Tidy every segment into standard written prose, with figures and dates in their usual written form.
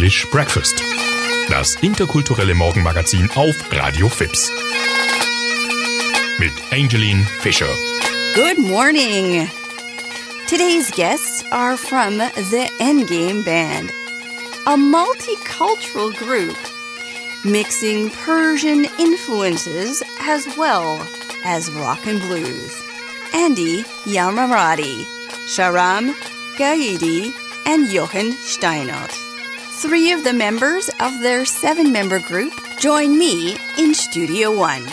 English Breakfast, das interkulturelle Morgenmagazin auf Radio FIPS. Mit Angeline Fisher. Good morning. Today's guests are from the Endgame Band, a multicultural group mixing Persian influences as well as rock and blues. Andy Yamarati, Shahram Gaidi, and Jochen Steinert. 3 of the members of their 7-member group join me in Studio One.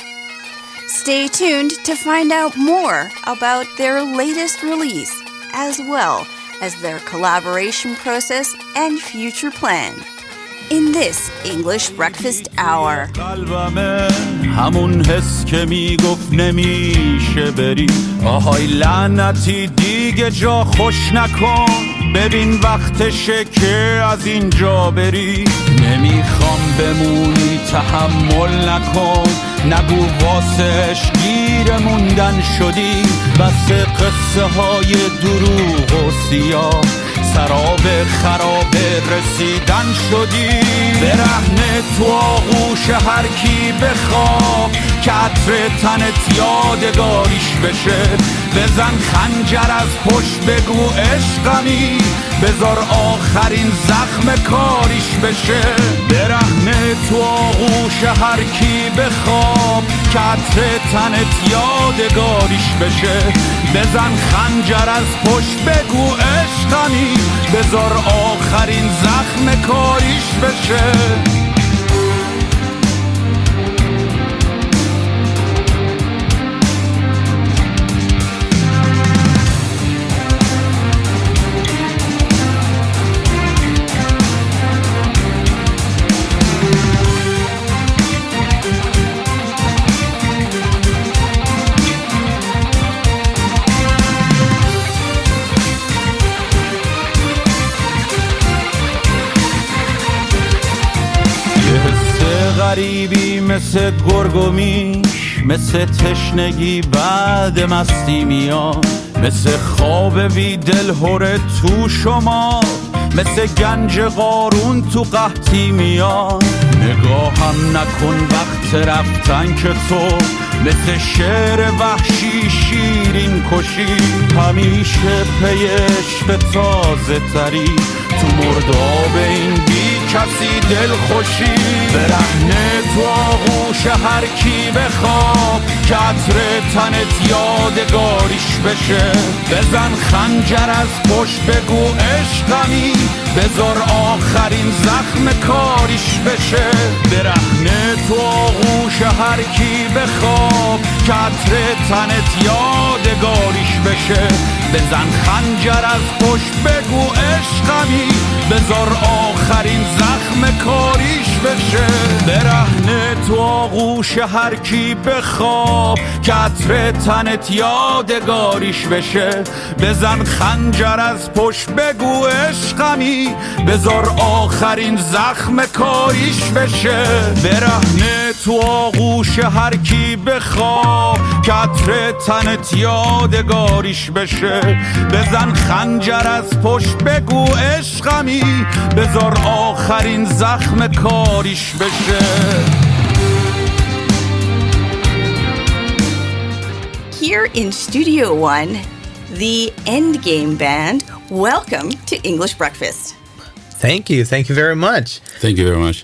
Stay tuned to find out more about their latest release, as well as their collaboration process and future plan in this English Breakfast Hour. همون حس که میگفت نمیشه بری آهای لعنتی دیگه جا خوش نکن ببین وقتشه که از اینجا بری نمیخوام بمونی تحمل نکن نگو واسش گیر موندن شدی بس قصه های دروغ و سیاه سراب خراب رسیدن شدی برهنه تو آغوش هر کی بخواب که عطر تنت یادگاریش بشه بزن خنجر از پشت بگو عشقمی بذار آخرین زخم کاریش بشه برهنه تو آغوش هر کی بخواب که عطر تنت یادگاریش بشه بزن خنجر از پشت بگو عشقمی بذار آخرین زخم کاریش بشه غریبی مثل گرگ و میش مثل تشنگی بعد مستی میاد مثل خواب بی دلهره تو شما مثل گنج قارون تو قحطی میاد نگاهم نکن وقت رفتن که تو مثل شعر وحشی شیرین کشی همیشه پی عشق تازه تری تو مرداب این بی کسی دل خوشی برهنه تو آغوش هر کی بخواب که عطر تنت یادگاریش بشه بزن خنجر از پشت بگو عشقمی بذار آخرین زخم کاریش بشه برهنه تو آغوش هر کی بخواب که عطر تنت یادگاریش بشه بزن خنجر از پشت بگو عشقمی بذار آخرین زخم کاریش بشه برهنه تو آغوش هر کی بخواب که عطر تنت یادگاریش بشه بزن خنجر از پشت بگو عشقمی بذار آخرین زخم کاریش بشه برهنه تو آغوش هر کی بخواب که عطر تنت یادگاریش بشه بزن خنجر از پشت بگو عشقمی بذار آخرین زخم کاریش بشه Here in Studio One, the Endgame Band, welcome to English Breakfast. Thank you very much. Thank you very much.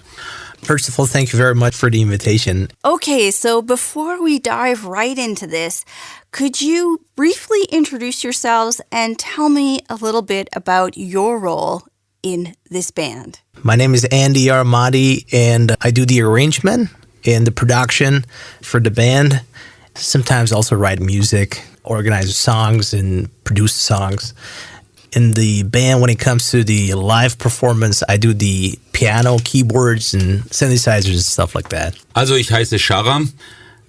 First of all, thank you very much for the invitation. Okay, so before we dive right into this, could you briefly introduce yourselves and tell me a little bit about your role in this band? My name is Andy Armadi, and I do the arrangement and the production for the band. Sometimes also write music, organize songs, and produce songs. In the band, when it comes to the live performance, I do the piano, keyboards, and synthesizers and stuff like that. Also ich heiße Shahram,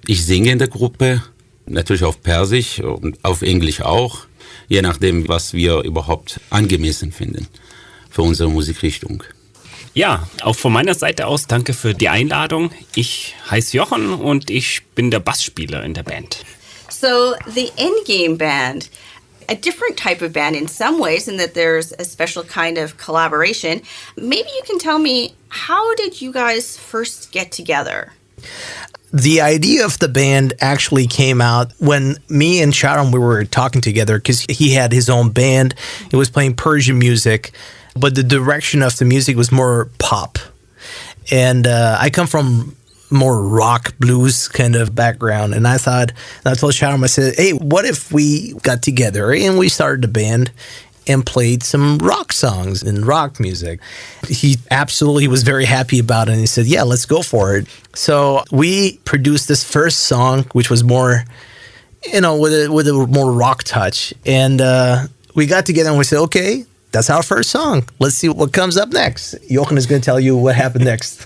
ich singe in der Gruppe, natürlich auf Persisch und auf Englisch auch, je nachdem, was wir überhaupt angemessen finden für unsere Musikrichtung. Ja, auch von meiner Seite aus danke für die Einladung. Ich heiße Jochen und ich bin der Bassspieler in der Band. So, the Endgame Band, a different type of band in some ways, in that there's a special kind of collaboration. Maybe you can tell me, how did you guys first get together? The idea of the band actually came out when me and Sharon, we were talking together because he had his own band. He was playing Persian music, but the direction of the music was more pop. And I come from more rock blues kind of background. And I told Sharon, I said, hey, what if we got together and we started a band and played some rock songs and rock music? He absolutely was very happy about it. And he said, yeah, let's go for it. So we produced this first song, which was more, with a more rock touch. And we got together and we said, okay, that's our first song. Let's see what comes up next. Jochen is going to tell you what happened next.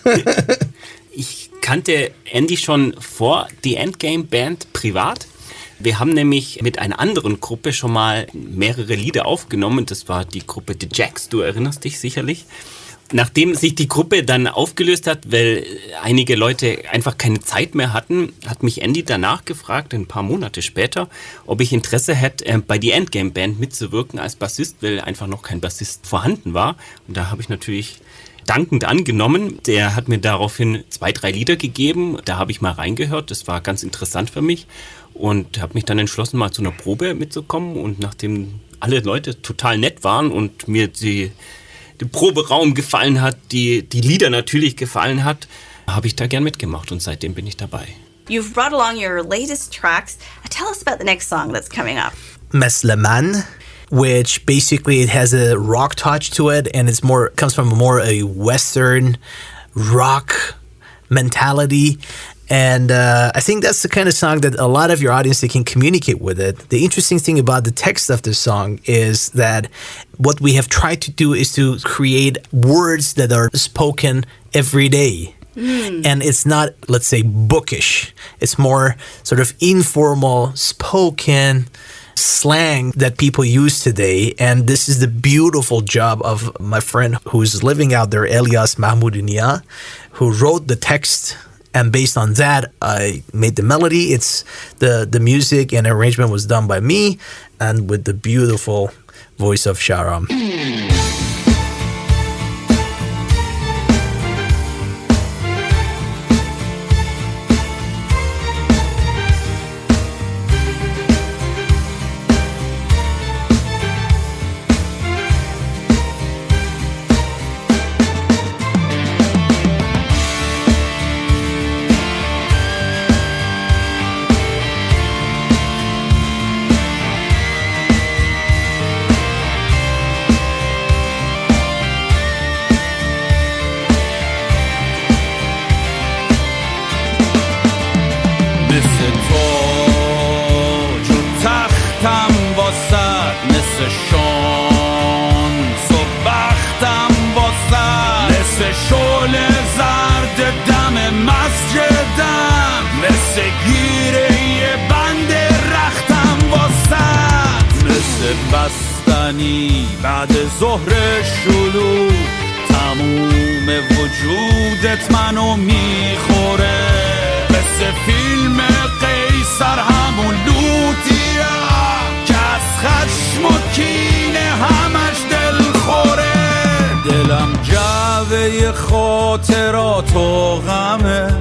Ich kannte Andy schon vor die Endgame Band privat. Wir haben nämlich mit einer anderen Gruppe schon mal mehrere Lieder aufgenommen. Das war die Gruppe The Jacks, du erinnerst dich sicherlich. Nachdem sich die Gruppe dann aufgelöst hat, weil einige Leute einfach keine Zeit mehr hatten, hat mich Andy danach gefragt, ein paar Monate später, ob ich Interesse hätte, bei die Endgame Band mitzuwirken als Bassist, weil einfach noch kein Bassist vorhanden war. Und da habe ich natürlich dankend angenommen. Der hat mir daraufhin 2, 3 Lieder gegeben. Da habe ich mal reingehört. Das war ganz interessant für mich und habe mich dann entschlossen, mal zu einer Probe mitzukommen. Und nachdem alle Leute total nett waren und mir der Proberaum gefallen hat, die Lieder natürlich gefallen hat, habe ich da gern mitgemacht und seitdem bin ich dabei. You've brought along your latest tracks. Tell us about the next song that's coming up. Mesleman, which basically it has a rock touch to it, and comes from more a Western rock mentality. And I think that's the kind of song that a lot of your audience, they can communicate with it. The interesting thing about the text of this song is that what we have tried to do is to create words that are spoken every day. And it's not, let's say, bookish. It's more sort of informal, spoken slang that people use today. And this is the beautiful job of my friend who's living out there, Elias Mahmoudiniya, who wrote the text. And based on that, I made the melody. It's the music and arrangement was done by me and with the beautiful voice of Sharam. بعد ظهر شلوغ تموم وجودت منو میخوره مثل فیلم قیصر همون لوتیه که از خشم و کینه همش دل خوره دلم جوه خاطرات و غمه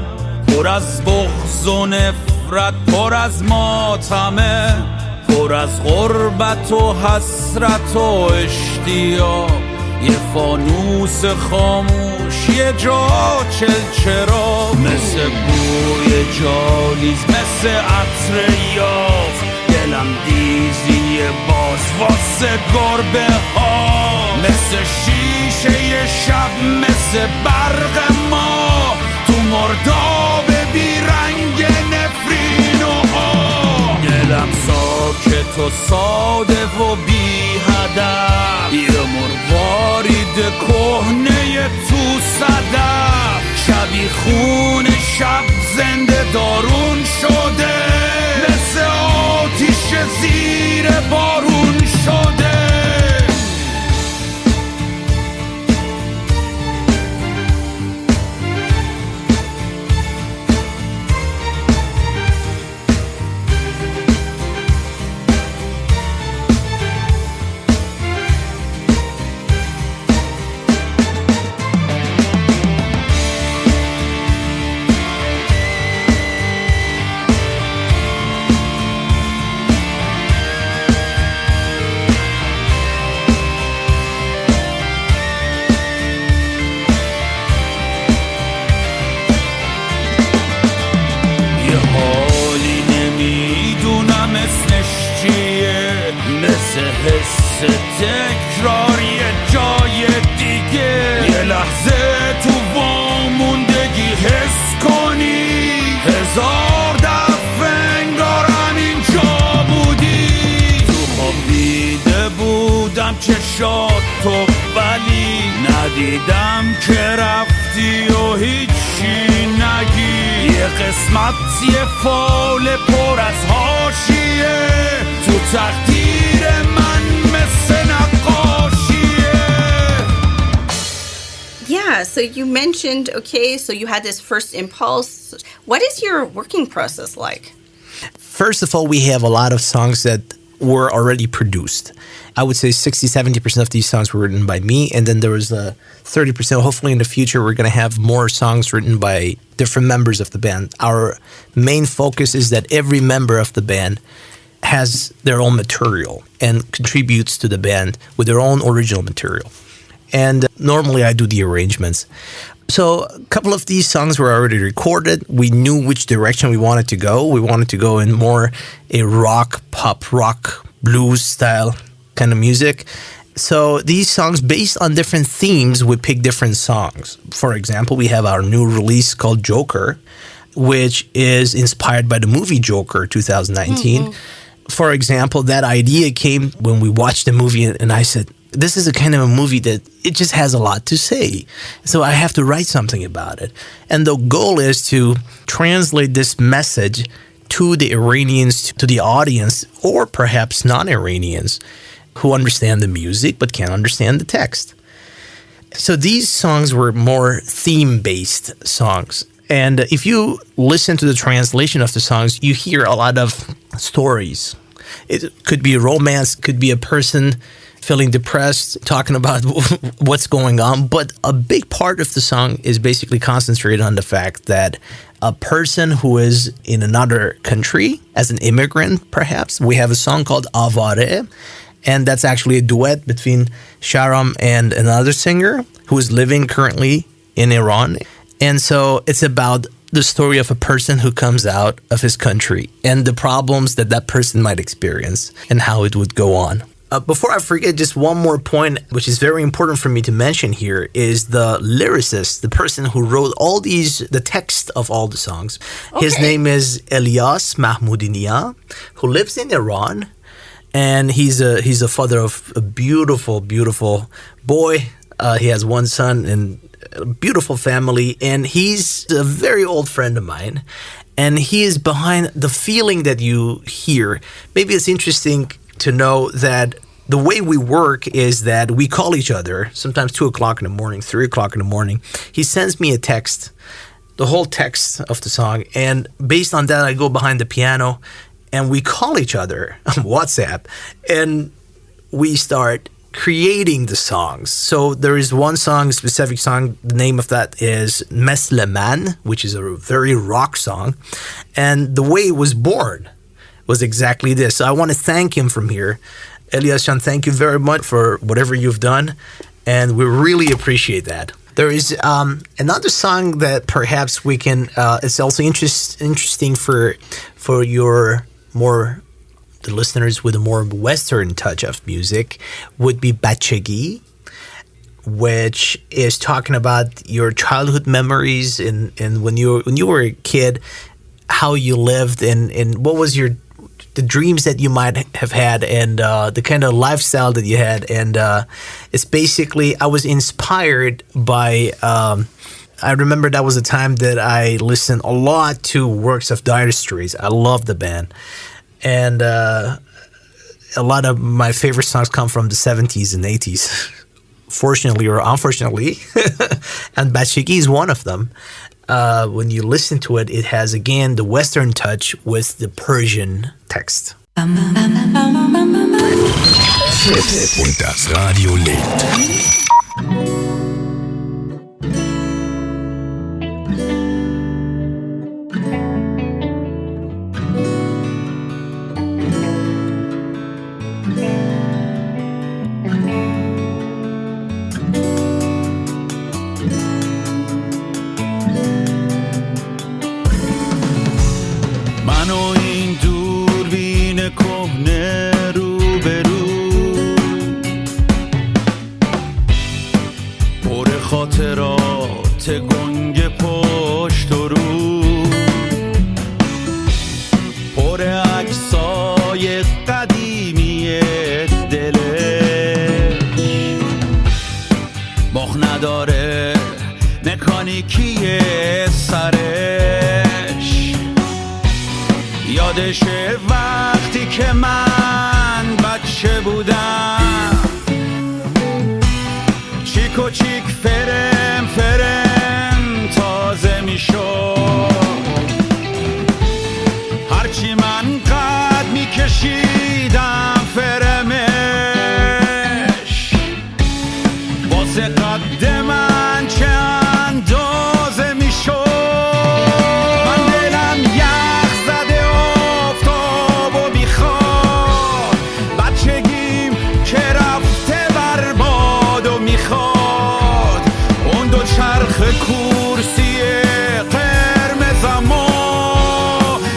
پر از بغض و نفرت پر از ماتمه پر از غربت و حسرت و اشتیاق یه فانوس خاموش یه جا چلچرا مثل بوی جالیز مثل عطر یاس دلم دیزی باز واسه گربه ها مثل شیشه شب مثل برق ما تو مرداب بیرنگ نفرین ها دلم ساکت و ساده و بی هدف یه مروارید کهنه تو صدف شبی خون شب زنده دارون شده مثل آتیش زیر بارون شده حس تکراری جای دیگه یه لحظه تو واموندگی حس کنی هزار دفعه انگار همینجا بودی تو خوابیده بودم چشات تو ولی ندیدم که رفتی و هیچی نگی یه قسمتی فال پر از حاشیه تو تقدیر من مثل نقاشیه. Yeah, so you mentioned, okay, so you had this first impulse. What is your working process like? First of all, we have a lot of songs that were already produced. I would say 60-70% of these songs were written by me, and then there was 30%. Hopefully in the future we're going to have more songs written by different members of the band. Our main focus is that every member of the band has their own material and contributes to the band with their own original material. And normally I do the arrangements. So a couple of these songs were already recorded. We knew which direction we wanted to go. We wanted to go in more a rock, pop, rock, blues style kind of music. So these songs, based on different themes, we pick different songs. For example, we have our new release called Joker, which is inspired by the movie Joker 2019. Mm-hmm. For example, that idea came when we watched the movie and I said, this is a kind of a movie that it just has a lot to say. So I have to write something about it. And the goal is to translate this message to the Iranians, to the audience, or perhaps non-Iranians who understand the music but can't understand the text. So these songs were more theme-based songs. And if you listen to the translation of the songs, you hear a lot of stories. It could be a romance, could be a person feeling depressed, talking about what's going on. But a big part of the song is basically concentrated on the fact that a person who is in another country, as an immigrant perhaps, we have a song called Avare, and that's actually a duet between Shahram and another singer who is living currently in Iran. And so it's about the story of a person who comes out of his country and the problems that that person might experience and how it would go on. Before I forget, just one more point, which is very important for me to mention here, is the lyricist, the person who wrote the text of all the songs. Okay. His name is Elias Mahmoudiniya, who lives in Iran, and he's a father of a beautiful, beautiful boy. He has one son and a beautiful family, and he's a very old friend of mine, and he is behind the feeling that you hear. Maybe it's interesting to know that the way we work is that we call each other, sometimes 2 o'clock in the morning, 3 o'clock in the morning. He sends me a text, the whole text of the song, and based on that, I go behind the piano, and we call each other on WhatsApp, and we start creating the songs. So there is one song, a specific song, the name of that is Mesle Man, which is a very rock song, and the way it was born was exactly this. So I want to thank him from here. Elias Can, thank you very much for whatever you've done, and we really appreciate that. There is another song that perhaps we can, it's also interesting for your the listeners with a more Western touch of music, would be Bachegi, which is talking about your childhood memories and when you were a kid, how you lived and what was the dreams that you might have had and the kind of lifestyle that you had. And it's basically, I was inspired by, I remember that was a time that I listened a lot to works of Dire Straits. I love the band. And a lot of my favorite songs come from the 70s and 80s, fortunately or unfortunately. And Bachegi is one of them. When you listen to it, it has, again, the Western touch with the Persian text. Und das Radio lebt. من و این دوربین کهنه رو به رو یادشه وقتی که من بچه بودم چیک و چیک فرم فرم تازه میشد هرچی من قد میکشیدم فرمش واسه قد من چه اندازه میشد من دلم یخ زده آفتاب و میخواد بچگیم که رفته برباد و میخواد اون دو چرخ کورسی قرمزمو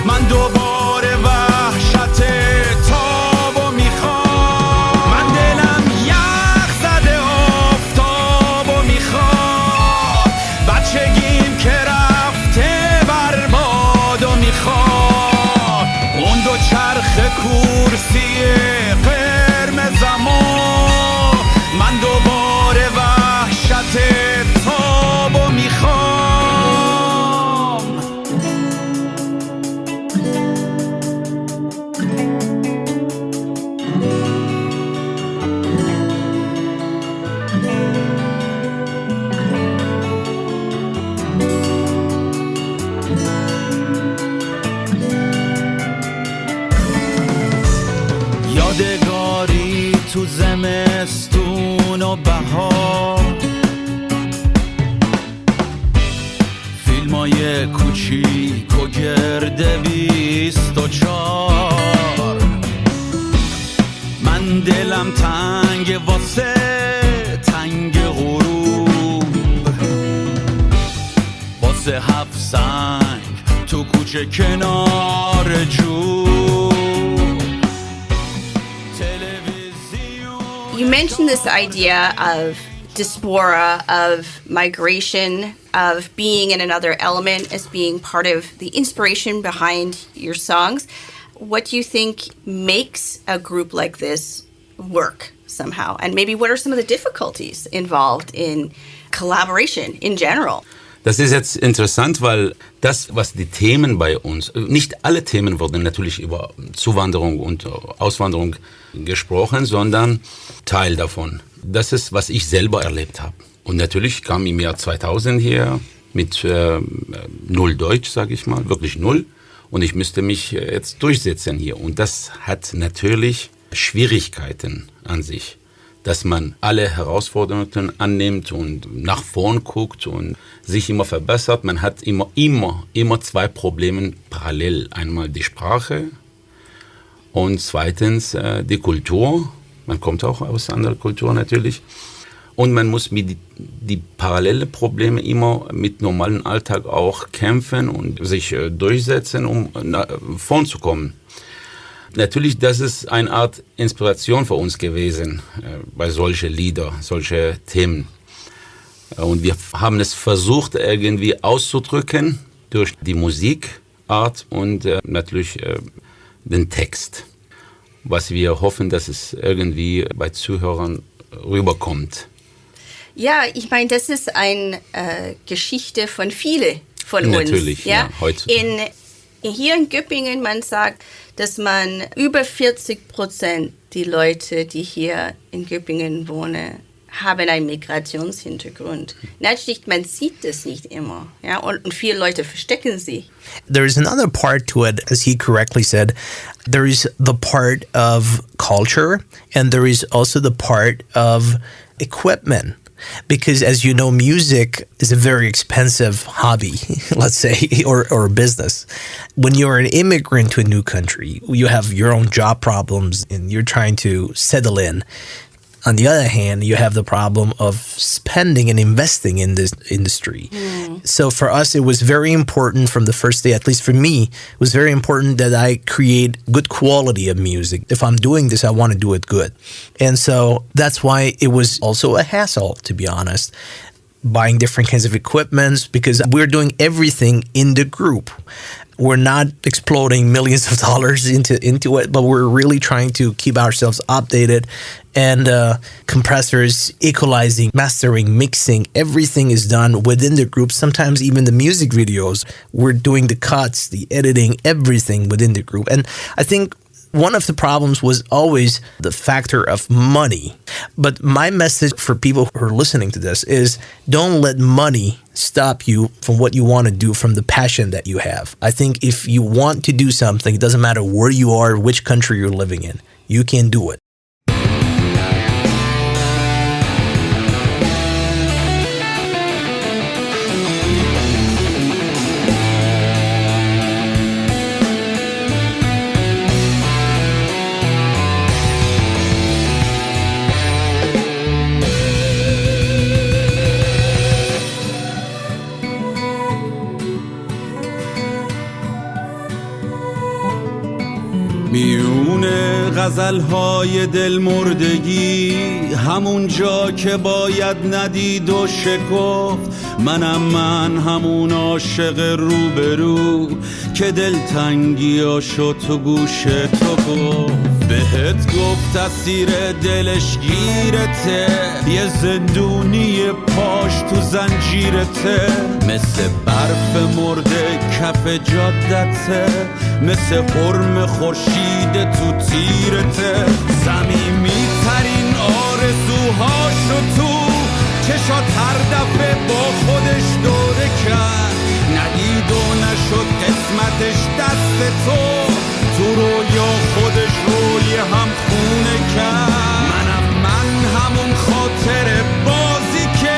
من دوباره وحشت تابو میخواد من دلم یخ زده آفتاب و میخواد بچگیم که رفته برباد و میخواد اون دو چرخ کورسی قرمزمو من دوباره وحشت تابو میخوام یادگاری تو زمستون و بهار فیلمای کوچیک و گرده 24 من دلم تنگ واسه تنگ غروب واسه هفت سنگ تو کوچه کنار جوب You mentioned this idea of diaspora, of migration, of being in another element as being part of the inspiration behind your songs. What do you think makes a group like this work somehow? And maybe what are some of the difficulties involved in collaboration in general? Das ist jetzt interessant, weil das, was die Themen bei uns, nicht alle Themen wurden natürlich über Zuwanderung und Auswanderung gesprochen, sondern Teil davon. Das ist, was ich selber erlebt habe. Und natürlich kam im Jahr 2000 hier mit null Deutsch, sage ich mal, wirklich null. Und ich müsste mich jetzt durchsetzen hier. Und das hat natürlich Schwierigkeiten an sich, dass man alle Herausforderungen annimmt und nach vorn guckt und sich immer verbessert. Man hat immer zwei Probleme parallel. Einmal die Sprache und zweitens die Kultur. Man kommt auch aus anderer Kultur natürlich. Und man muss mit die parallelen Probleme immer mit normalen Alltag auch kämpfen und sich durchsetzen, um vorn zu kommen. Natürlich, das ist eine Art Inspiration für uns gewesen bei solchen Lieder, solche Themen. Und wir haben es versucht irgendwie auszudrücken durch die Musikart und natürlich den Text, was wir hoffen, dass es irgendwie bei Zuhörern rüberkommt. Ja, ich meine, das ist eine Geschichte von vielen von uns. Natürlich, ja heute. Hier in Göppingen, man sagt, dass man über 40% die Leute, die hier in Göppingen wohnen, haben einen Migrationshintergrund. Natürlich, man sieht das nicht immer. Ja? Und viele Leute verstecken sie. There is another part to it, as he correctly said. There is the part of culture, and there is also the part of equipment. Because as you know, music is a very expensive hobby, let's say, or a business. When you're an immigrant to a new country, you have your own job problems and you're trying to settle in. On the other hand, you have the problem of spending and investing in this industry. So for us, it was very important from the first day, at least for me, it was very important that I create good quality of music. If I'm doing this, I want to do it good. And so that's why it was also a hassle, to be honest, buying different kinds of equipments, because we're doing everything in the group. we're not exploding millions of dollars into it, but we're really trying to keep ourselves updated. And compressors, equalizing, mastering, mixing, everything is done within the group. Sometimes even the music videos, we're doing the cuts, the editing, everything within the group. And I think one of the problems was always the factor of money. But my message for people who are listening to this is don't let money stop you from what you want to do, from the passion that you have. I think if you want to do something, it doesn't matter where you are, which country you're living in, you can do it. میون غزل‌های دل مردگی همون جا که باید ندید و شکفت من همون عاشق روبرو که دلتنگیاشو تو گوش تو گفت بهت گفت اسیر دلش گیرته یه زندونی پاش تو زنجیرته مثل برف مرده کف جادته مثل حرم خورشید تو تیرته صمیمی ترین آرزوهاشو تو چشات هر دفعه با خودش دوره کرد ندید و نشد قسمتش دست تو رویا خودش روی هم خونه کرد من همون خاطر بازی که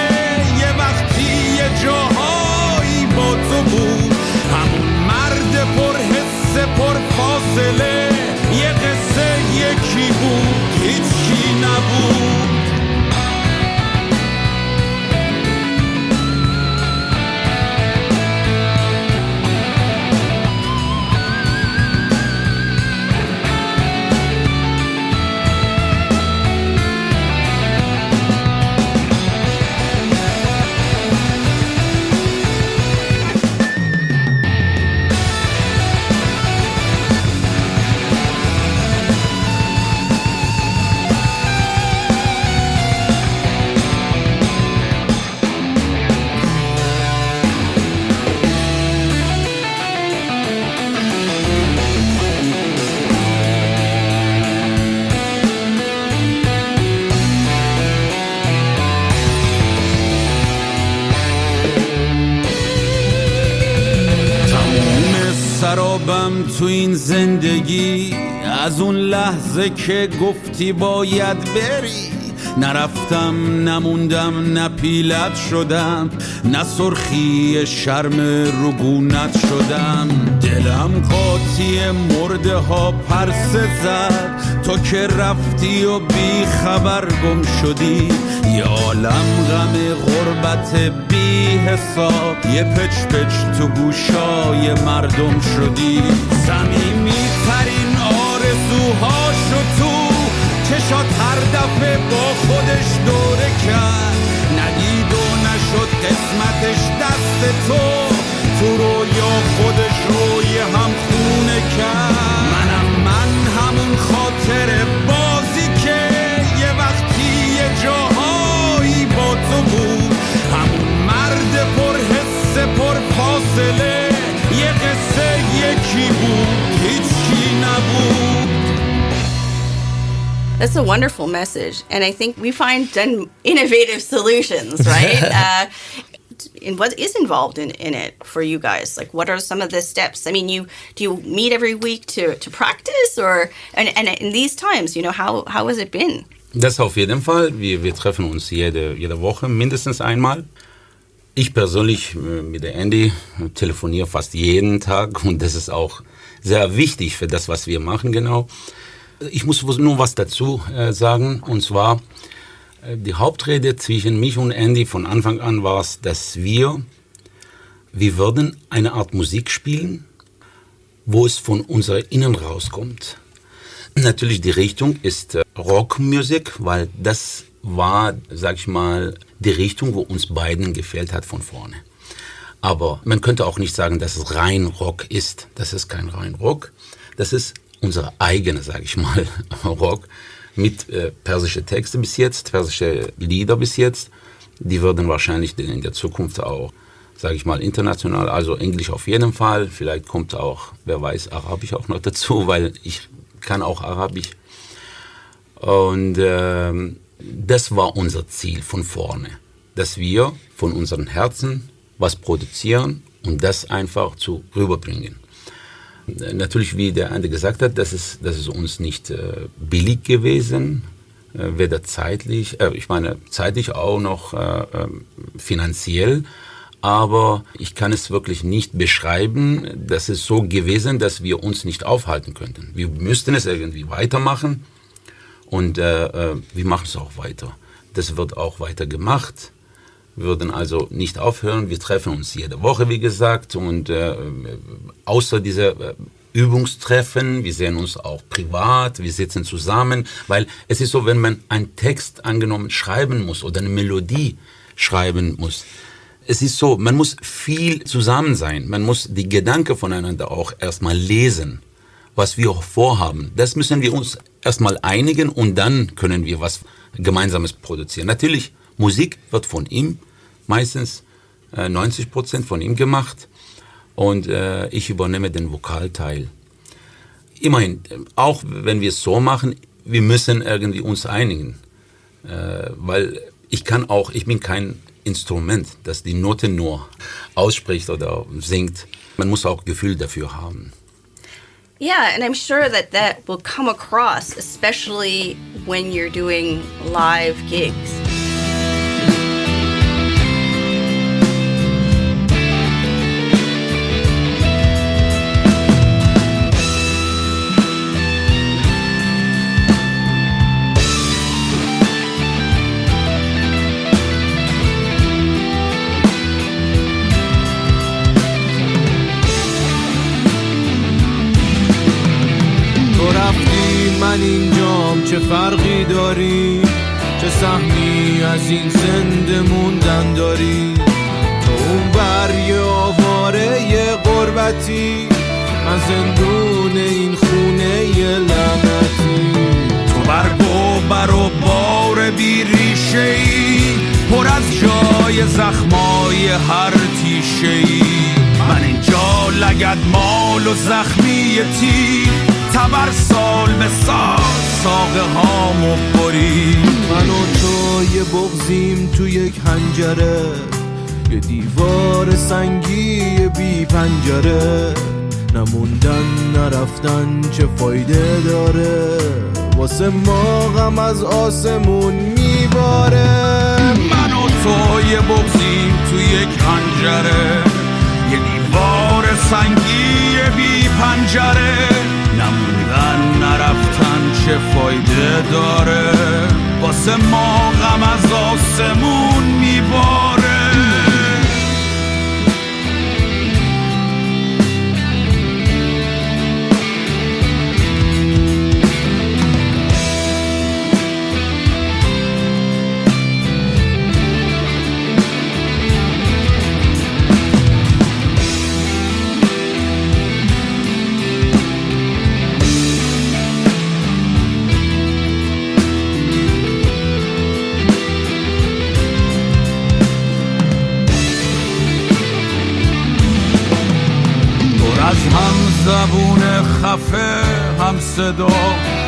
یه وقتی یه جاهایی با تو بود همون مرد پر حس پر فاصله یه قصه یکی بود هیچکی نبود سرابم تو این زندگی از اون لحظه که گفتی باید بری نرفتم نموندم نپیلت شدم نه سرخی شرم رگونت شدم دلم قاطی مرده ها پرسه زد تو که رفتی و بی خبر گم شدی یه عالم غم غربت بی حساب یه پچ پچ تو گوشای مردم شدی صمیمی ترین آرزوهاشو تو چشات هر دفعه با خودش دوره کرد ندید و نشد قسمتش دست تو رویا خودش روی هم خونه کرد من همون خاطر بازی که یه وقتی یه جاهایی با تو بود همون مرد پر حس پر فاصله یه قصه یکی بود هیچکی نبود. That's a wonderful message, and I think we find innovative solutions, right? And what is involved in it for you guys? Like, what are some of the steps? I mean, do you meet every week to practice, or and in these times, you know, how has it been? Das auf jeden Fall. Wir treffen uns jede Woche mindestens einmal. Ich persönlich mit der Andy telefoniere fast jeden Tag und das ist auch sehr wichtig für das, was wir machen, genau. Ich muss nur was dazu sagen, und zwar die Hauptrede zwischen mich und Andy von Anfang an war es, dass wir würden eine Art Musik spielen, wo es von unserem Innen rauskommt. Natürlich die Richtung ist Rockmusik, weil das war, sag ich mal, die Richtung, wo uns beiden gefällt hat von vorne. Aber man könnte auch nicht sagen, dass es rein Rock ist. Das ist kein rein Rock. Das ist unsere eigene, sage ich mal, Rock mit persische Texte bis jetzt, persische Lieder bis jetzt. Die würden wahrscheinlich in der Zukunft auch, sage ich mal, international, also Englisch auf jeden Fall. Vielleicht kommt auch, wer weiß, Arabisch auch noch dazu, weil ich kann auch Arabisch. Und das war unser Ziel von vorne, dass wir von unseren Herzen was produzieren und das einfach zu rüberbringen. Natürlich, wie der Andi gesagt hat, das ist uns nicht billig gewesen, weder zeitlich, zeitlich auch noch finanziell, aber ich kann es wirklich nicht beschreiben, dass es so gewesen, dass wir uns nicht aufhalten könnten. Wir müssten es irgendwie weitermachen und wir machen es auch weiter. Das wird auch weiter gemacht. Wir würden also nicht aufhören. Wir treffen uns jede Woche, wie gesagt. Und außer dieser Übungstreffen, wir sehen uns auch privat, wir sitzen zusammen. Weil es ist so, wenn man einen Text angenommen schreiben muss oder eine Melodie schreiben muss, es ist so, man muss viel zusammen sein. Man muss die Gedanken voneinander auch erstmal lesen, was wir vorhaben. Das müssen wir uns erstmal einigen und dann können wir was Gemeinsames produzieren. Natürlich, Musik wird von ihm meistens 90% von ihm gemacht und ich übernehme den Vokalteil. Immerhin, auch wenn wir es so machen, wir müssen irgendwie uns einigen, weil ich bin kein Instrument, das die Noten nur ausspricht oder singt. Man muss auch Gefühl dafür haben. Yeah, and I'm sure that will come across, especially when you're doing live gigs. من اینجام چه فرقی داری چه سهمی از این زنده موندن داری تو اون بر یه آواره یه غربتی من زندون این خونه یه لعنتی تو برگ و بر و بار بیریشه‌ای پر از جای زخمای هر تیشه‌ای من اینجا لگد مال و زخمی تیر تبر سال به سال ساقه هامو بری من و تو یه بغضیم تو یک حنجره یه دیوار سنگی بی پنجره نموندن نرفتن چه فایده داره واسه ما غم از آسمون میباره من و تو یه بغضیم تو یک حنجره یه دیوار سنگی بی پنجره نموندن نرفتن چه فایده داره واسه ما غم از آسمون میباره زبون خفه هم صدا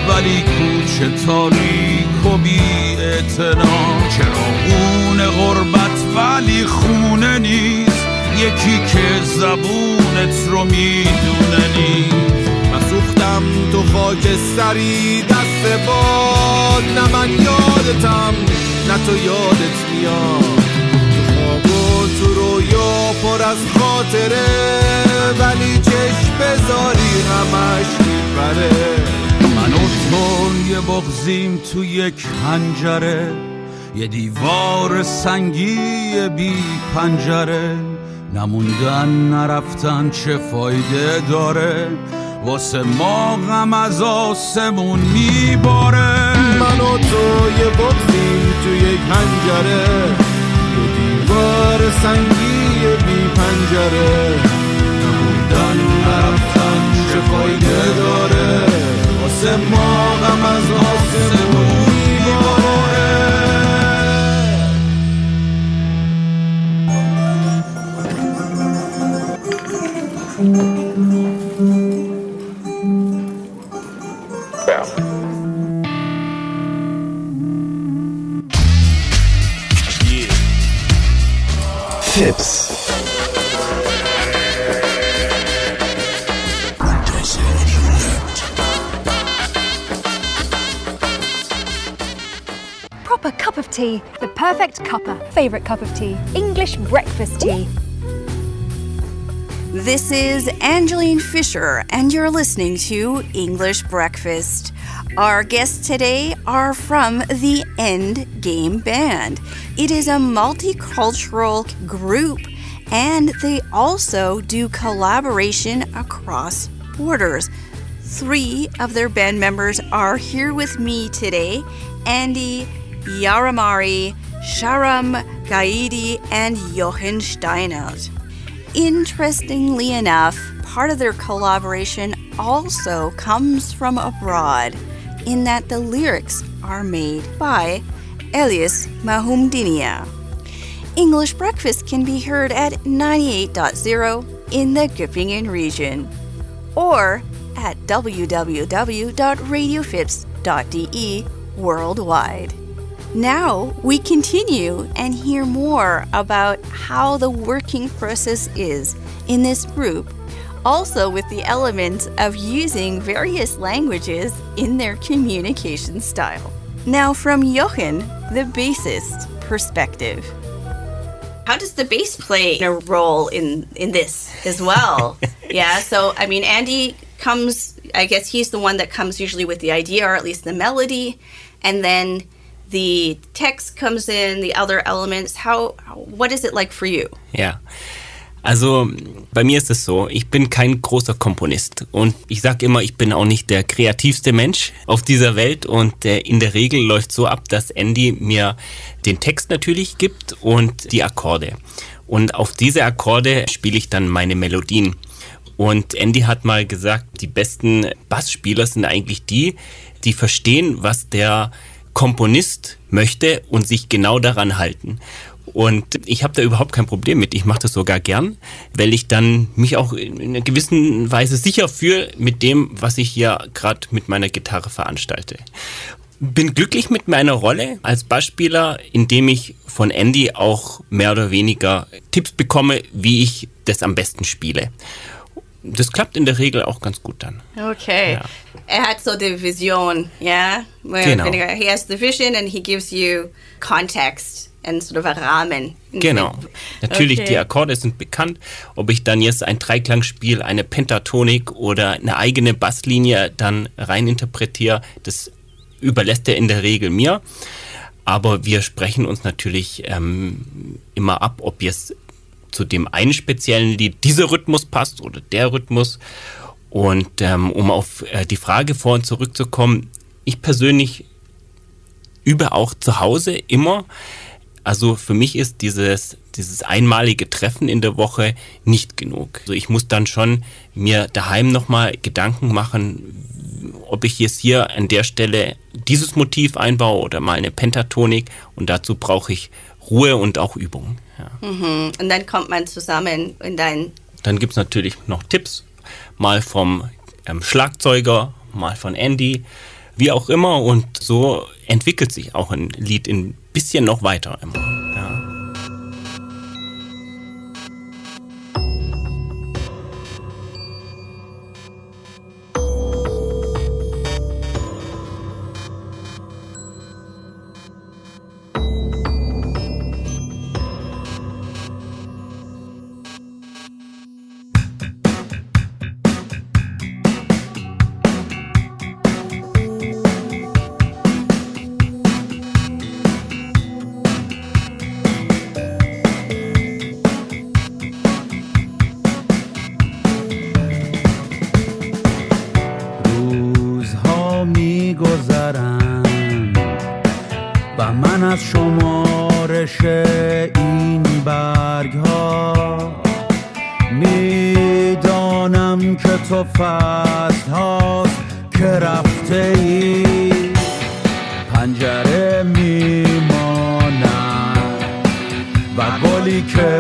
ولی کوچه تاریک و بی اعتنا چراغون غربت ولی خونه نیست یکی که زبونت رو میدونه نیست من سوختم تو خاکستری دست باد نه من یادتم نه تو یادت میاد تو خواب و تو رویا پر از خاطره ولی چشم بذاری همش میبره من و تو یه بغضیم تو یک حنجره یه دیوار سنگی بی پنجره نموندن نرفتن چه فایده داره واسه ما غم از آسمون میباره من و تو یه بغضیم تو یک حنجره یه دیوار سنگی بی پنجره نموندن نرفتن چه فایده داره واسه ما غم از آسمون میباره Fips. Proper cup of tea. The perfect cuppa. Favorite cup of tea. English breakfast tea. This is Angeline Fisher, and you're listening to English Breakfast. Our guests today are from the End Game Band. It is a multicultural group, and they also do collaboration across borders. 3 of their band members are here with me today: Andy, Yaramari, Sharam Gaidi, and Jochen Steinert. Interestingly enough, part of their collaboration also comes from abroad, in that the lyrics are made by Elias Mahumdinia. English Breakfast can be heard at 98.0 in the Göppingen region, or at www.radiofips.de worldwide. Now we continue and hear more about how the working process is in this group, also with the elements of using various languages in their communication style. Now from Jochen, the bassist perspective. How does the bass play a role in this as well? Yeah, so I mean, Andy comes, I guess he's the one that comes usually with the idea, or at least the melody, and then the text comes in, the other elements. What is it like for you? Ja, also bei mir ist es so, ich bin kein großer Komponist und ich sage immer, ich bin auch nicht der kreativste Mensch auf dieser Welt und in der Regel läuft so ab, dass Andy mir den Text natürlich gibt und die Akkorde. Und auf diese Akkorde spiele ich dann meine Melodien. Und Andy hat mal gesagt, die besten Bassspieler sind eigentlich die verstehen, was der Komponist möchte und sich genau daran halten. Und ich habe da überhaupt kein Problem mit. Ich mache das sogar gern, weil ich dann mich auch in einer gewissen Weise sicher fühle mit dem, was ich hier gerade mit meiner Gitarre veranstalte. Bin glücklich mit meiner Rolle als Bassspieler, indem ich von Andy auch mehr oder weniger Tipps bekomme, wie ich das am besten spiele. Das klappt in der Regel auch ganz gut dann. Okay. Ja. Er hat so die Vision, yeah? Genau. He has the vision and he gives you context and sort of a Rahmen. Genau. Natürlich, Okay. Die Akkorde sind bekannt. Ob ich dann jetzt ein Dreiklang spiele, eine Pentatonik oder eine eigene Basslinie dann rein interpretiere, das überlässt er in der Regel mir. Aber wir sprechen uns natürlich immer ab, ob jetzt zu dem einen speziellen Lied dieser Rhythmus passt oder der Rhythmus. Und um auf die Frage vorhin zurückzukommen, ich persönlich übe auch zu Hause immer. Also für mich ist dieses einmalige Treffen in der Woche nicht genug. Also ich muss dann schon mir daheim nochmal Gedanken machen, ob ich jetzt hier an der Stelle dieses Motiv einbaue oder mal eine Pentatonik. Und dazu brauche ich Ruhe und auch Übung. Ja. Und dann kommt man zusammen in dein... Dann gibt es natürlich noch Tipps, mal vom Schlagzeuger, mal von Andy, wie auch immer. Und so entwickelt sich auch ein Lied ein bisschen noch weiter immer. Ja. و من از شمارش این برگ ها این که تو فصل هاست که رفته ای پنجره میمانم و گلی که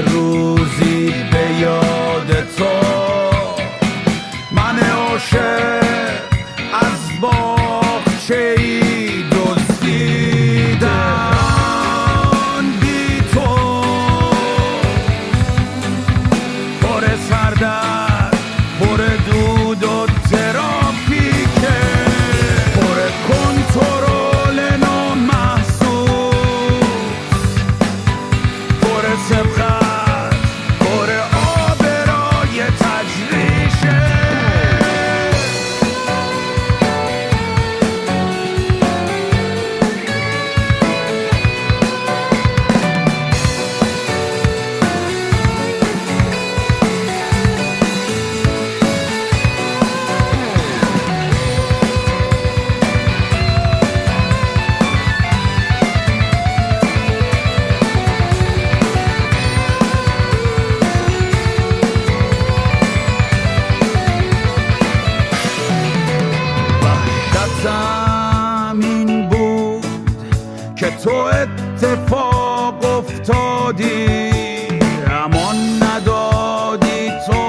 روزی به یاد تو من عاشق از باغچه ای دزدیدم بی تو پر سردرد پر دود و ترافیکه پر کنترل نامحسوس پر سبخت پر آبرای تجریشه وحشتم این بود که تو اتفاق افتادی اما ندادی تو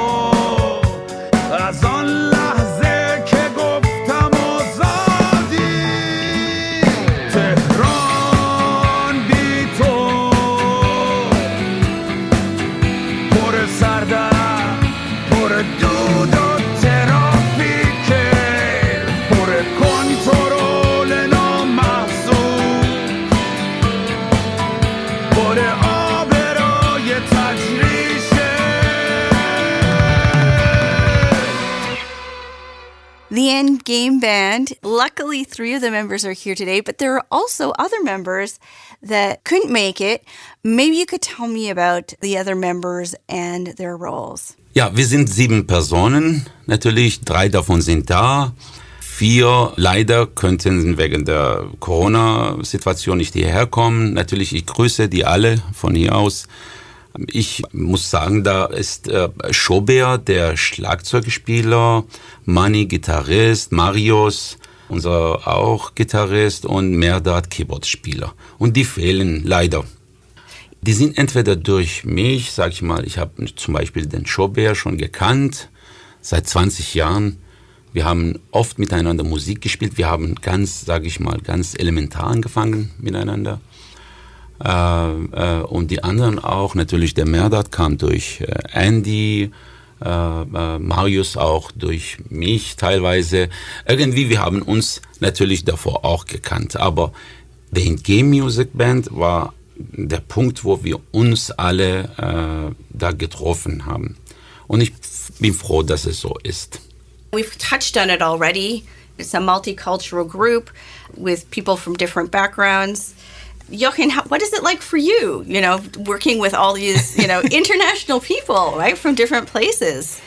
از آن لحظه که گفتم آزادی تهران بی تو پر سردرد پر دود و ترافیکه پر کنترل نامحسوس پر آبرای تجریشه The End Game Band. Luckily, 3 of the members are here today, but there are also other members that couldn't make it. Maybe you could tell me about the other members and their roles. Ja, wir sind 7 Personen, natürlich 3 davon sind da. 4 leider könnten wegen der Corona-Situation nicht hierher kommen. Natürlich, ich grüße die alle von hier aus. Ich muss sagen, da ist Schober, der Schlagzeugspieler, Mani, Gitarrist, Marius, unser auch Gitarrist und Merdat, Keyboardspieler. Und die fehlen leider. Die sind entweder durch mich, sag ich mal, ich habe zum Beispiel den Schober schon gekannt, seit 20 Jahren. Wir haben oft miteinander Musik gespielt. Wir haben ganz, sage ich mal, ganz elementar angefangen miteinander. Und die anderen auch. Natürlich der Merdat kam durch Andy, Marius auch durch mich teilweise. Irgendwie, wir haben uns natürlich davor auch gekannt. Aber die Game Music Band war der Punkt, wo wir uns alle da getroffen haben. Und ich bin froh, dass es so ist. We've touched on it already. It's a multicultural group with people from different backgrounds. Jochen, what is it like for you, working with all these, international people, right, from different places?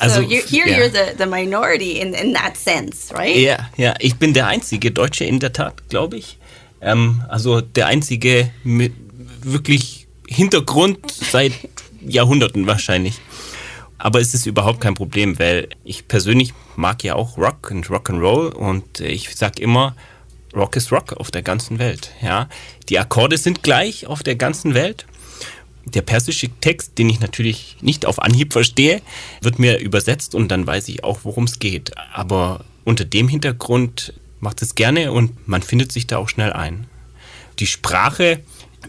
So you're the minority in that sense, right? Ja, ich bin der einzige Deutsche in der Tat, glaube ich. Also der einzige mit wirklich Hintergrund seit Jahrhunderten wahrscheinlich. Aber es ist überhaupt kein Problem, weil ich persönlich mag ja auch Rock und Rock'n'Roll und ich sag immer, Rock ist Rock auf der ganzen Welt. Ja? Die Akkorde sind gleich auf der ganzen Welt. Der persische Text, den ich natürlich nicht auf Anhieb verstehe, wird mir übersetzt und dann weiß ich auch, worum es geht. Aber unter dem Hintergrund macht es gerne und man findet sich da auch schnell ein. Die Sprache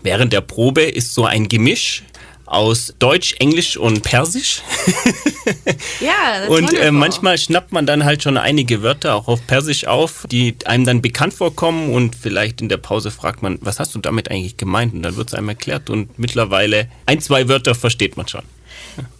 während der Probe ist so ein Gemisch aus Deutsch, Englisch und Persisch. Ja, that's und wonderful. Manchmal schnappt man dann halt schon einige Wörter auch auf Persisch auf, die einem dann bekannt vorkommen und vielleicht in der Pause fragt man, was hast du damit eigentlich gemeint? Und dann wird es einem erklärt und mittlerweile 1-2 Wörter versteht man schon.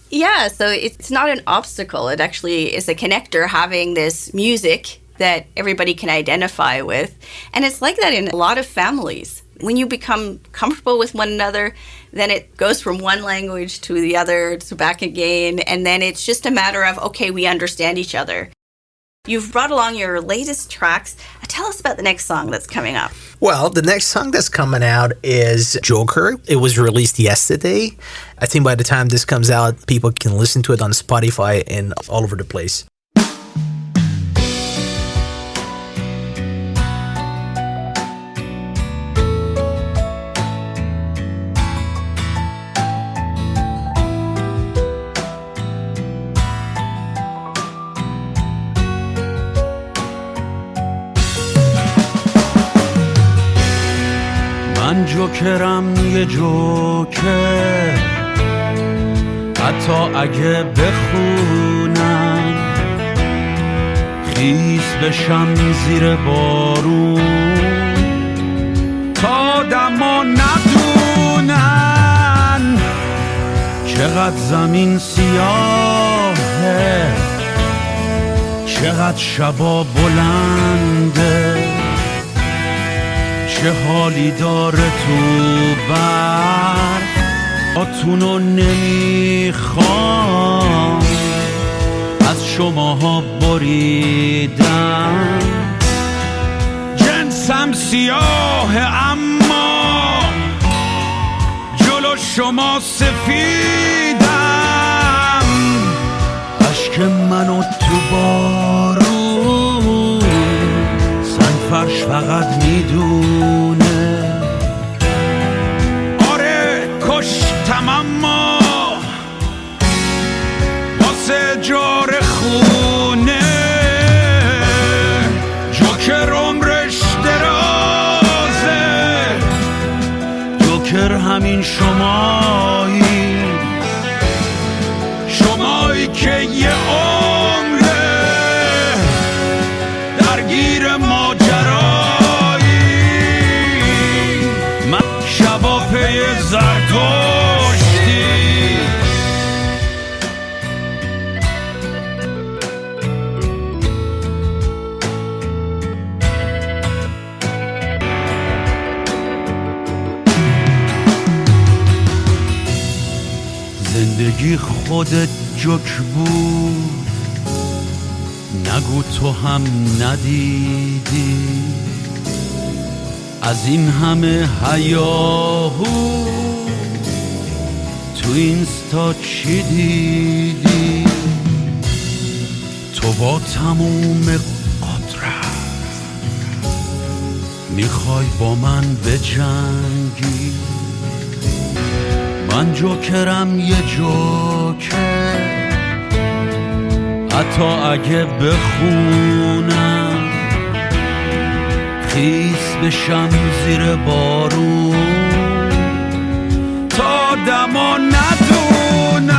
Yeah, so it's not an obstacle. It actually is a connector, having this music that everybody can identify with. And it's like that in a lot of families. When you become comfortable with one another, then it goes from one language to the other, to back again, and then it's just a matter of, okay, we understand each other. You've brought along your latest tracks. Tell us about the next song that's coming up. Well, the next song that's coming out is Joker. It was released yesterday. I think by the time this comes out, people can listen to it on Spotify and all over the place. من جوکرم یه جوکر، حتی اگه بخونم خیس بشم زیر بارون تا آدما ندونن چقدر زمین سیاهه، چقدر شبا بلنده، چه حالی داره تو برف. آتونو نمیخوام از شماها بریدم، جنسم سیاهه اما جلو شما سفیدم. اشک منو تو بارون سنگفرش فقط میدونه. آره کشتم اما واسه جار خونه. جوکر عمرش درازه، جوکر همین شمایی، شمایی که یه عمره درگیر ماجرایی. من شبا پی زرتشتی، زندگی خودت جوک بود، نگو تو هم ندیدی از این همه هیاهو تو اینستا چی دیدی. تو با تموم قدرت میخوای با من بجنگی. من جوکرم یه جوکر، حتی اگه بخونم خیس بشم زیر بارون تا دما ندونن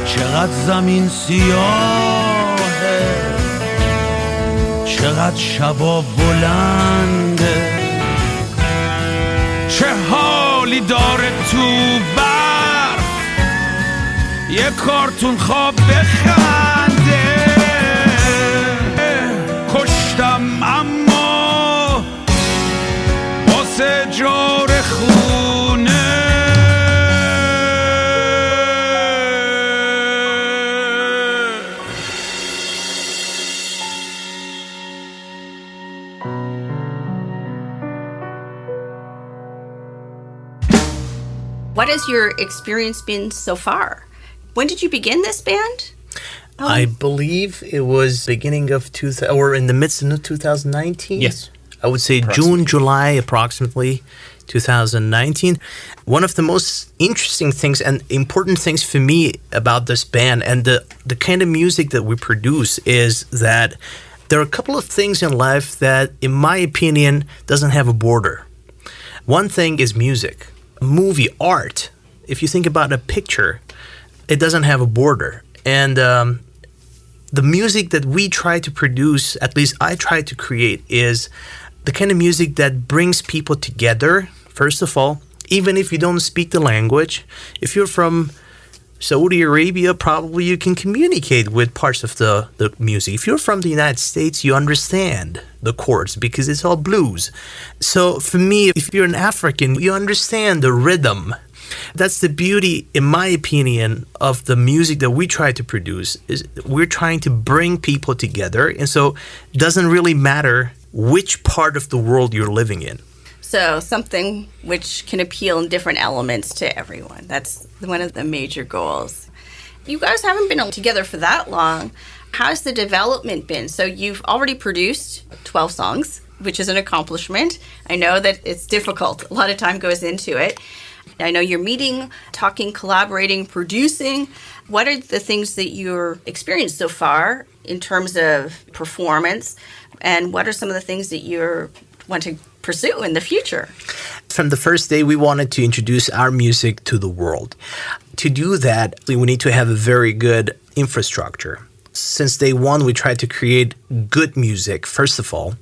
چقدر زمین سیاهه، چقدر شبا بلنده، چه حالی داره تو برف یه کارتون خواب بخنده. کشتم اما واسه جار خونه. What has your experience been so far? When did you begin this band? I believe it was beginning of or in the midst of 2019. Yes. I would say June, July, approximately 2019. One of the most interesting things and important things for me about this band and the kind of music that we produce is that there are a couple of things in life that, in my opinion, doesn't have a border. One thing is music. Movie art, if you think about a picture, it doesn't have a border. And the music that we try to produce, at least I try to create, is the kind of music that brings people together, first of all, even if you don't speak the language. If you're from Saudi Arabia, probably you can communicate with parts of the music. If you're from the United States, you understand the chords because it's all blues. So for me, if you're an African, you understand the rhythm. That's the beauty, in my opinion, of the music that we try to produce, is we're trying to bring people together. And so it doesn't really matter which part of the world you're living in. So something which can appeal in different elements to everyone. That's one of the major goals. You guys haven't been together for that long. How's the development been? So you've already produced 12 songs, which is an accomplishment. I know that it's difficult. A lot of time goes into it. I know you're meeting, talking, collaborating, producing. What are the things that you're experienced so far in terms of performance? And what are some of the things that you want to pursue in the future? From the first day, we wanted to introduce our music to the world. To do that, we need to have a very good infrastructure. Since day one, we tried to create good music, first of all,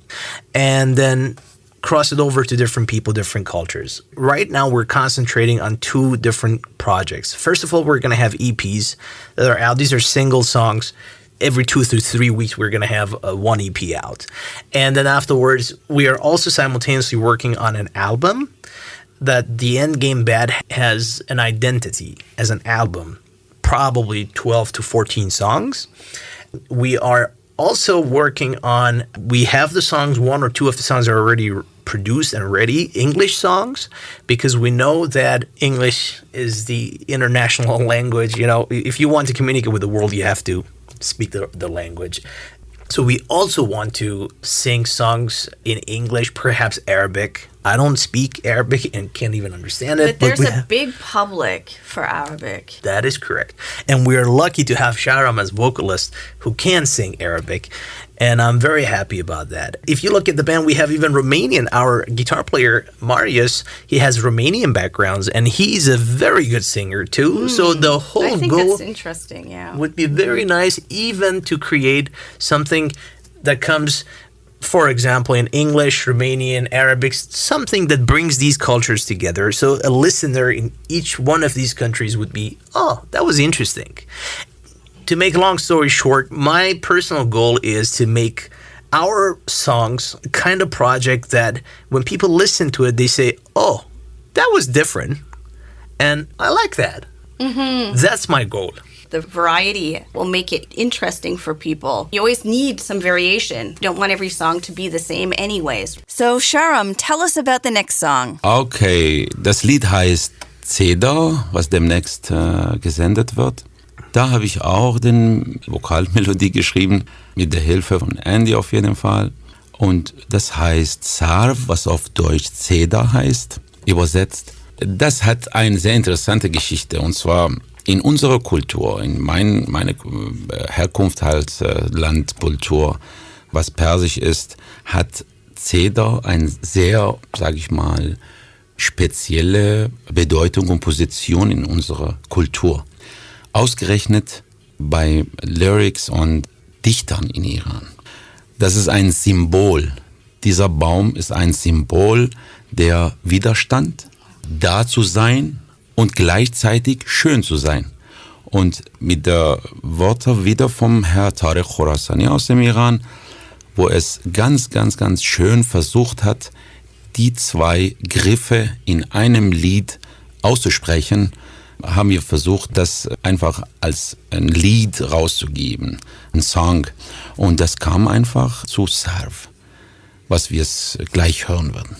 and then cross it over to different people, different cultures. Right now, we're concentrating on 2 different projects. First of all, we're going to have EPs that are out. These are single songs. Every 2 to 3 weeks, we're going to have 1 EP out. And then afterwards, we are also simultaneously working on an album that the Endgame Band has an identity as an album, probably 12 to 14 songs. We are also working on, we have the songs, 1 or 2 of the songs are already produced and ready, English songs, because we know that English is the international language. You know, if you want to communicate with the world, you have to speak the language. So we also want to sing songs in English, perhaps Arabic. I don't speak Arabic and can't even understand it. But there's a big public for Arabic. That is correct. And we're lucky to have Sharam as vocalist who can sing Arabic. And I'm very happy about that. If you look at the band, we have even Romanian. Our guitar player, Marius, he has Romanian backgrounds, and he's a very good singer too. So the whole I think goal that's interesting, yeah. would be very nice even to create something that comes, for example, in English, Romanian, Arabic, something that brings these cultures together. So a listener in each one of these countries would be, oh, that was interesting. To make a long story short, my personal goal is to make our songs a kind of project that when people listen to it, they say, oh, that was different. And I like that. Mm-hmm. That's my goal. The variety will make it interesting for people. You always need some variation. You don't want every song to be the same anyways. So Sharam, tell us about the next song. Okay, das Lied heißt Cedar, was demnächst gesendet wird. Da habe ich auch den Vokalmelodie geschrieben, mit der Hilfe von Andy auf jeden Fall. Und das heißt Sarv, was auf Deutsch Cedar heißt, übersetzt. Das hat eine sehr interessante Geschichte. Und zwar in unserer Kultur, in meine Herkunft als Landkultur, was persisch ist, hat Cedar eine sehr, sage ich mal, spezielle Bedeutung und Position in unserer Kultur. Ausgerechnet bei Lyrics und Dichtern in Iran. Das ist ein Symbol. Dieser Baum ist ein Symbol der Widerstand, da zu sein und gleichzeitig schön zu sein. Und mit der Worte wieder vom Herr Tariq Khorasani aus dem Iran, wo es ganz, ganz, ganz schön versucht hat, die 2 Griffe in einem Lied auszusprechen, haben wir versucht, das einfach als ein Lied rauszugeben, ein Song. Und das kam einfach zu Sarv, was wir es gleich hören werden.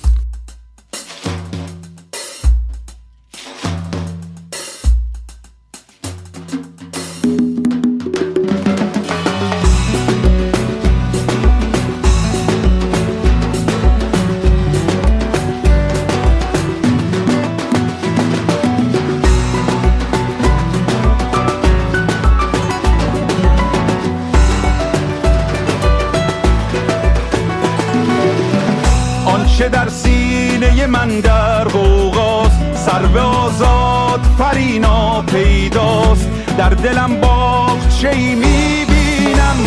آنچه در سینه من در غوغاست سرو آزاد فرینا پیداست در دلم باغچه‌ای میبینم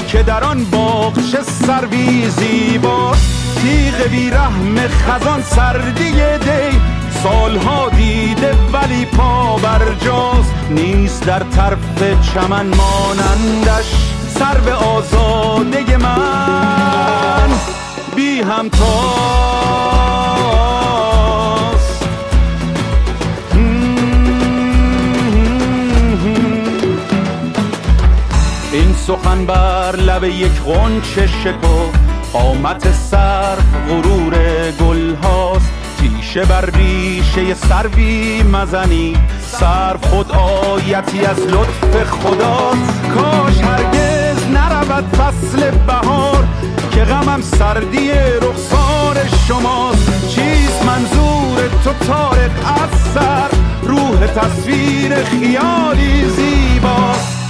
که در آن باغچه سروی زیباست تیغ بیرحم خزان سردی دی سالها دیده ولی پا برجاست نیست در طرف چمن مانندش سرو آزاده من بی همتاست سخن بر لب یک غنچه شکفت قامت سر غرور گل هاست تیشه بر ریشه سروی مزنی سر خود آیتی از لطف خداست کاش هرگز نرود فصل بهار که غمم سردی رخسار شماست چیست منظور تو طارق از سر روح تصویر خیالی زیباست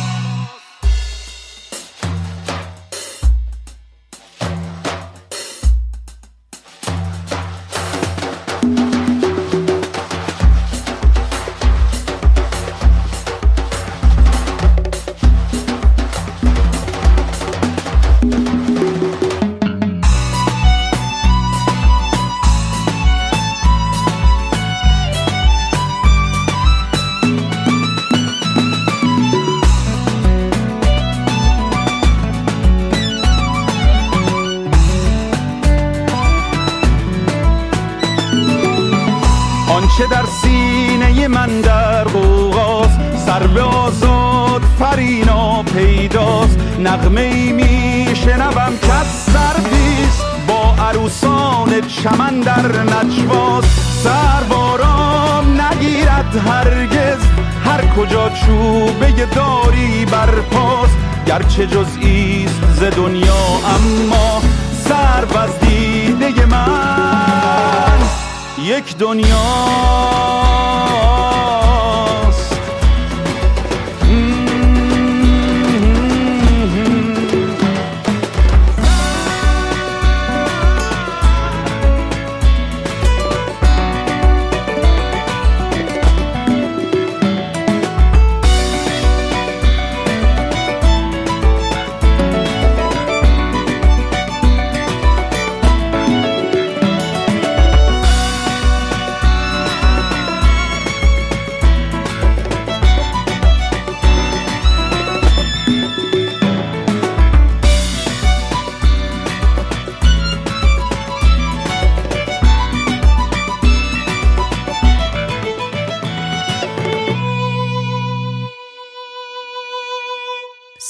آنچه در سینه من در غوغاست سر به آزاد فرینا پیداست نغمه ای می شنوم که از سردیست با عروسان چمن در نجواست سربارام نگیرد هرگز هر کجا چوبه داری برپاست گرچه جزئیست ز دنیا اما سر از دیده من یک دنیاست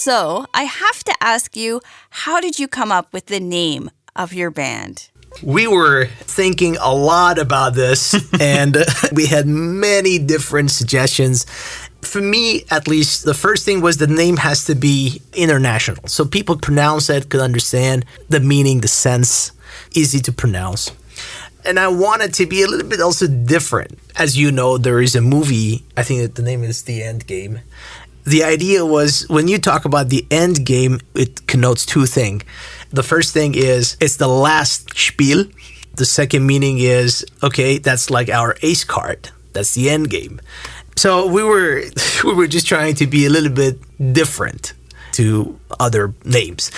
So, I have to ask you, how did you come up with the name of your band? We were thinking a lot about this, and we had many different suggestions. For me, at least, the first thing was the name has to be international. So people pronounce it, could understand the meaning, the sense, easy to pronounce. And I wanted to be a little bit also different. As you know, there is a movie, I think that the name is The End Game. The idea was when you talk about the end game, it connotes two things. The first thing is it's the last spiel. The second meaning is, okay, that's like our ace card. That's the end game. So we were just trying to be a little bit different to other names.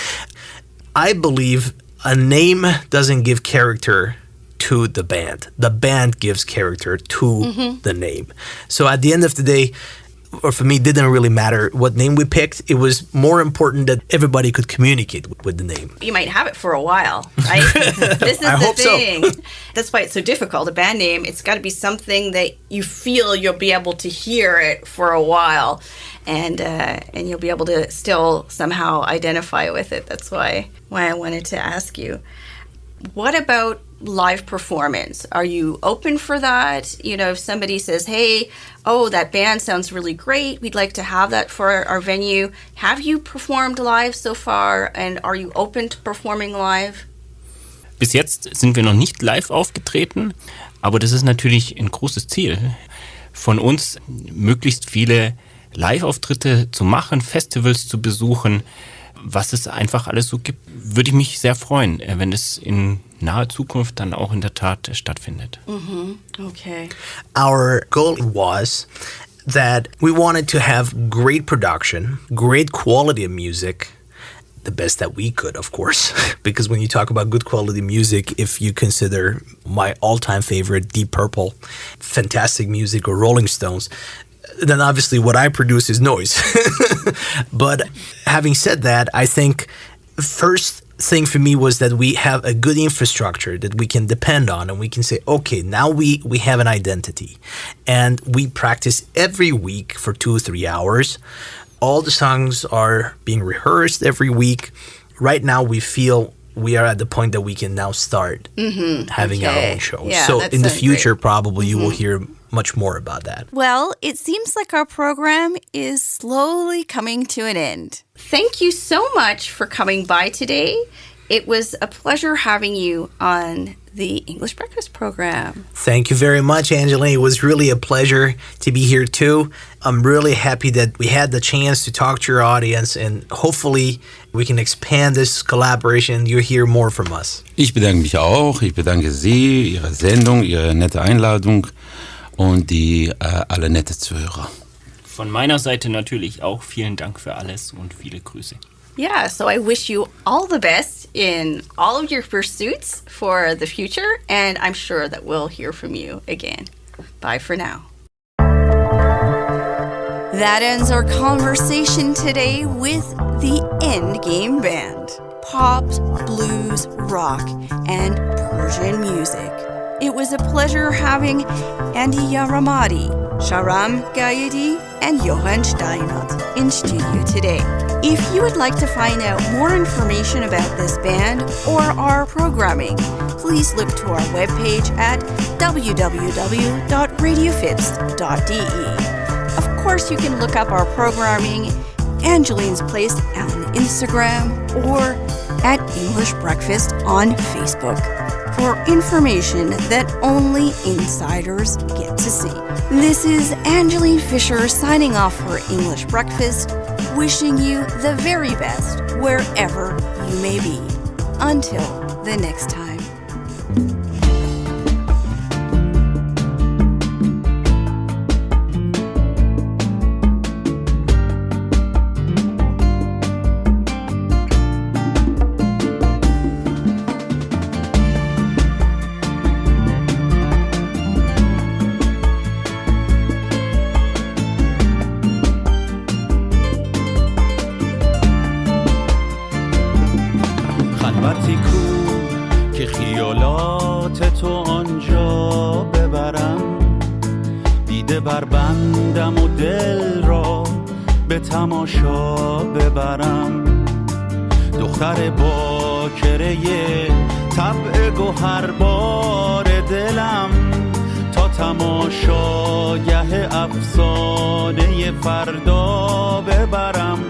I believe a name doesn't give character to the band. The band gives character to the name. So at the end of the day, or for me, it didn't really matter what name we picked. It was more important that everybody could communicate with the name. You might have it for a while, right? This is I the hope so. thing. That's why it's so difficult. A band name, it's got to be something that you feel you'll be able to hear it for a while, and you'll be able to still somehow identify with it. That's why I wanted to ask you. What about live performance? Are you open for that? You know, if somebody says, hey, oh, that band sounds really great, we'd like to have that for our venue. Have you performed live so far, and are you open to performing live? Bis jetzt sind wir noch nicht live aufgetreten, aber das ist natürlich ein großes Ziel von uns, möglichst viele Live-Auftritte zu machen, Festivals zu besuchen, was es einfach alles so gibt, würde ich mich sehr freuen, wenn es in naher Zukunft dann auch in der Tat stattfindet. Okay. Our goal was that we wanted to have great production, great quality of music, the best that we could, of course, because when you talk about good quality music, if you consider my all-time favorite, Deep Purple, fantastic music, or Rolling Stones, then obviously what I produce is noise. But having said that, I think first thing for me was that we have a good infrastructure that we can depend on, and we can say, okay, now we have an identity, and we practice every week for 2 or 3 hours. All the songs are being rehearsed every week. Right now, we feel we are at the point that we can now start having our own show. Yeah, so that in the sounds future, probably you will hear much more about that. Well, it seems like our program is slowly coming to an end. Thank you so much for coming by today. It was a pleasure having you on the English Breakfast program. Thank you very much, Angeline. It was really a pleasure to be here too. I'm really happy that we had the chance to talk to your audience, and hopefully we can expand this collaboration. You'll hear more from us. Ich bedanke mich auch. Ich bedanke Sie, Ihre Sendung, Ihre nette Einladung und die alle nette Zuhörer. Von meiner Seite natürlich auch vielen Dank für alles und viele Grüße. Yeah, so I wish you all the best in all of your pursuits for the future, and I'm sure that we'll hear from you again. Bye for now. That ends our conversation today with the Endgame Band. Pop, blues, rock, and Persian music. It was a pleasure having Andy Yaramadi, Shahram Gayedi, and Johan Steinert in studio today. If you would like to find out more information about this band or our programming, please look to our webpage at www.radiofips.de. Of course, you can look up our programming, Angeline's Place on Instagram, or at English Breakfast on Facebook for information that only insiders get to see. This is Angeline Fisher signing off for English Breakfast, wishing you the very best wherever you may be. Until the next time. خلوتی کو که خیالات تو آنجا ببرم، دیده بر بندم و دل را به تماشا ببرم. دختر باکره طبع گوهربار دلم، تا تماشاگه افسانه فردا ببرم.